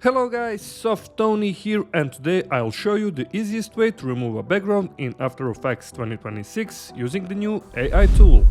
Hello guys, Softoni here, and today I'll show you the easiest way to remove a background in After Effects 2026 using the new AI tool.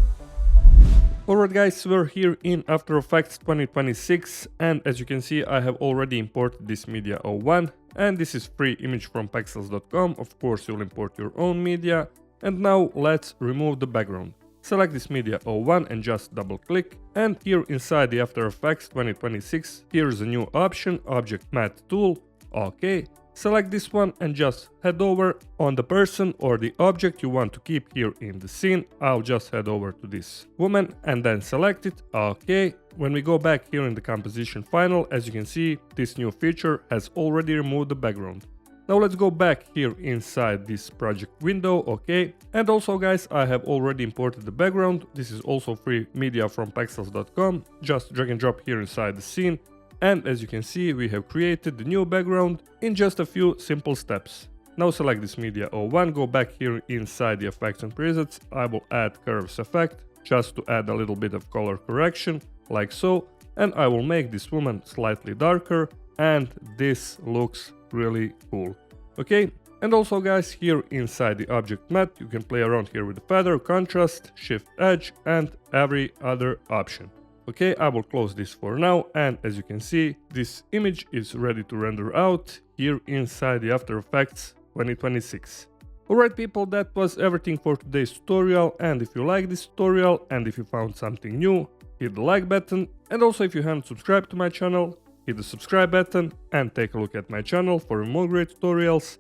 Alright guys, we're here in After Effects 2026, and as you can see I have already imported this media 01, and this is free image from pexels.com. Of course you'll import your own media, and now let's remove the background. Select this media 01 and just double click, and here inside the After Effects 2026 here's a new option, Object Matte Tool. OK, select this one and just head over on the person or the object you want to keep here in the scene. I'll just head over to this woman and then select it. OK, when we go back here in the composition final, as you can see, this new feature has already removed the background. Now let's go back here inside this project window, OK. And also guys, I have already imported the background. This is also free media from pexels.com. Just drag and drop here inside the scene. And as you can see, we have created the new background in just a few simple steps. Now select this media 01, go back here inside the effects and presets. I will add curves effect just to add a little bit of color correction, like so. And I will make this woman slightly darker, and this looks really cool. Okay, and also guys, here inside the object matte you can play around here with the feather, contrast, shift edge, and every other option. Okay, I will close this for now, and as you can see, this image is ready to render out here inside the After Effects 2026. Alright people, that was everything for today's tutorial, and if you like this tutorial and if you found something new, hit the like button, and also if you haven't subscribed to my channel, hit the subscribe button and take a look at my channel for more great tutorials.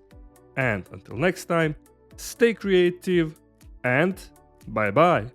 And until next time, stay creative and bye bye.